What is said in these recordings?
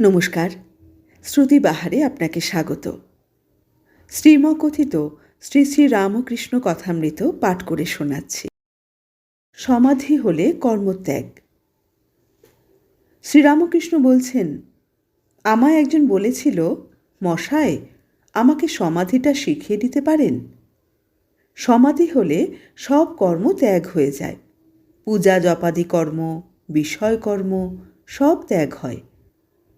নমস্কার, শ্রুতিবাহারে আপনাকে স্বাগত। শ্রীমকথিত শ্রী শ্রী রামকৃষ্ণ কথামৃত পাঠ করে শোনাচ্ছি। সমাধি হলে কর্মত্যাগ। শ্রীরামকৃষ্ণ বলছেন, আমায় একজন বলেছিল, মশায়, আমাকে সমাধিটা শিখিয়ে দিতে পারেন? সমাধি হলে সব কর্ম ত্যাগ হয়ে যায়। পূজা জপাদি কর্ম, বিষয়কর্ম সব ত্যাগ হয়।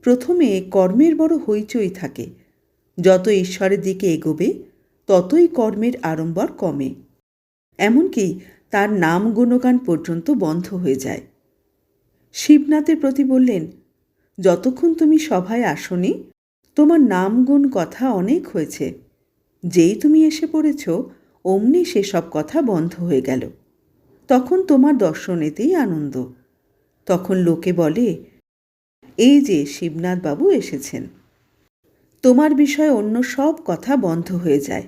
প্রথমে কর্মের বড় হইচই থাকে। যত ঈশ্বরের দিকে এগোবে ততই কর্মের আড়ম্বর কমে, এমনকি তার নাম গুণগান পর্যন্ত বন্ধ হয়ে যায়। শিবনাথের প্রতি বললেন, যতক্ষণ তুমি সভায় আসনি তোমার নাম গুণ কথা অনেক হয়েছে, যেই তুমি এসে পড়েছ অমনি সেসব কথা বন্ধ হয়ে গেল। তখন তোমার দর্শনেতেই আনন্দ। তখন লোকে বলে, এই যে শিবনাথবাবু এসেছেন। তোমার বিষয়ে অন্য সব কথা বন্ধ হয়ে যায়।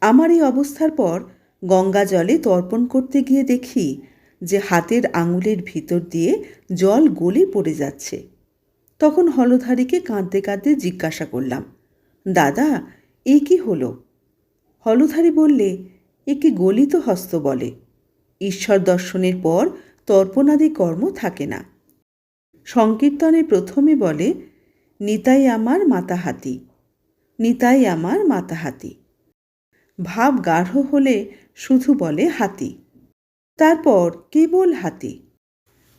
আমার এই অবস্থার পর গঙ্গা জলে তর্পণ করতে গিয়ে দেখি যে হাতের আঙুলের ভিতর দিয়ে জল গলে পড়ে যাচ্ছে। তখন হলধারীকে কাঁদতে কাঁদতে জিজ্ঞাসা করলাম, দাদা, এ কি হলো? হলধারী বললে, এ কি গলিত হস্ত বলে। ঈশ্বর দর্শনের পর তর্পণাদি কর্ম থাকে না। সংকীর্তনে প্রথমে বলে, নিতাই আমার মাতা হাতি, নিতাই আমার মাতা হাতি। ভাব গাঢ় হলে শুধু বলে হাতি, তারপর কেবল হাতি।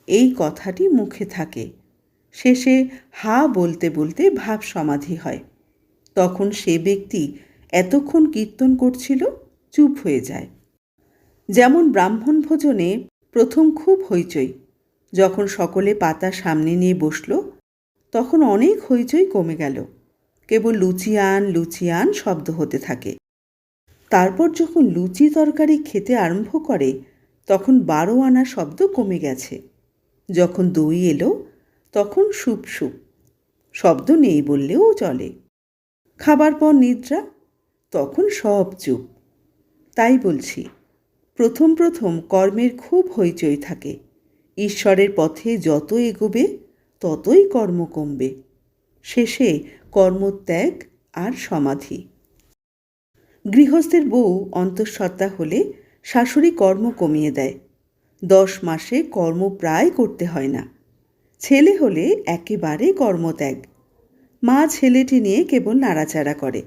এই কথাটি মুখে থাকে। শেষে হা বলতে বলতে ভাব সমাধি হয়। তখন সে ব্যক্তি এতক্ষণ কীর্তন করছিল চুপ হয়ে যায়। যেমন ব্রাহ্মণ ভোজনে প্রথম খুব হইচই, যখন সকলে পাতা সামনে নিয়ে বসল তখন অনেক হইচই কমে গেল। কেবল লুচিয়ান লুচিয়ান শব্দ হতে থাকে। তারপর যখন লুচি তরকারি খেতে আরম্ভ করে তখন 12 আনা শব্দ কমে গেছে। যখন দই এলো তখন সুপ সুপ, শব্দ নেই বললেও চলে। খাবার পর নিদ্রা, তখন সব চুপ। তাই বলছি, প্রথম প্রথম কর্মের খুব হইচই থাকে। ঈশ্বরের পথে যত এগোবে ততই কর্ম কমবে। শেষে কর্মত্যাগ আর সমাধি। গৃহস্থের বউ অন্তঃসত্ত্বা হলে শাশুড়ি কর্ম কমিয়ে দেয়। 10 মাসে কর্ম প্রায় করতে হয় না। ছেলে হলে একেবারে কর্মত্যাগ। মা ছেলেটি নিয়ে কেবল নাড়াচাড়া করে।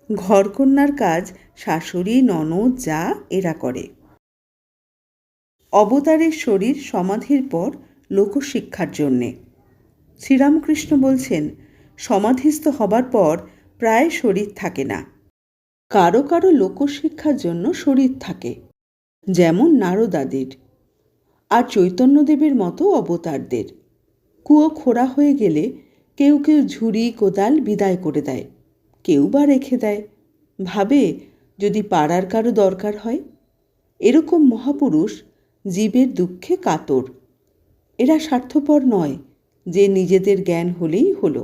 ঘরকন্যার কাজ শাশুড়ি ননদ যা এরা করে। অবতারের শরীর সমাধির পর লোকশিক্ষার জন্যে। শ্রীরামকৃষ্ণ বলছেন, সমাধিস্থ হবার পর প্রায় শরীর থাকে না। কারো কারো লোকশিক্ষার জন্য শরীর থাকে, যেমন নারদাদির আর চৈতন্যদেবের মতো অবতারদের। কুয়ো খোঁড়া হয়ে গেলে কেউ কেউ ঝুড়ি কোদাল বিদায় করে দেয়, কেউ বা রেখে দেয়, ভাবে যদি পাড়ার কারো দরকার হয়। এরকম মহাপুরুষ জীবের দুঃখে কাতর। এরা স্বার্থপর নয় যে নিজেদের জ্ঞান হলেই হলো।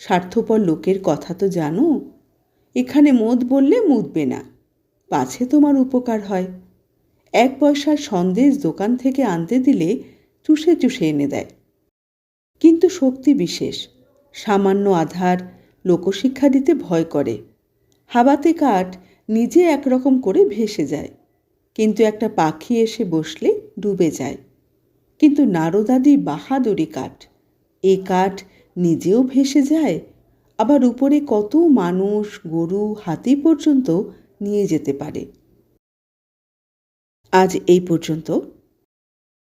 স্বার্থপর লোকের কথা তো জানো, এখানে মদ বললে মুদবে না, পাছে তোমার উপকার হয়। 1 পয়সার সন্দেশ দোকান থেকে আনতে দিলে চুষে চুষে এনে দেয়। কিন্তু শক্তি বিশেষ, সামান্য আধার লোকশিক্ষা দিতে ভয় করে। হাওয়াতে কাঠ নিজে একরকম করে ভেসে যায়, কিন্তু একটা পাখি এসে বসলে ডুবে যায়। কিন্তু নারদাদি বাহাদুরি কাঠ, এ কাঠ নিজেও ভেসে যায়, আবার উপরে কত মানুষ, গরু, হাতি পর্যন্ত নিয়ে যেতে পারে। আজ এই পর্যন্ত।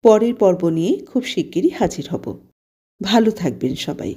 পরের পর্ব নিয়ে খুব শিগগিরই হাজির হব। ভালো থাকবেন সবাই।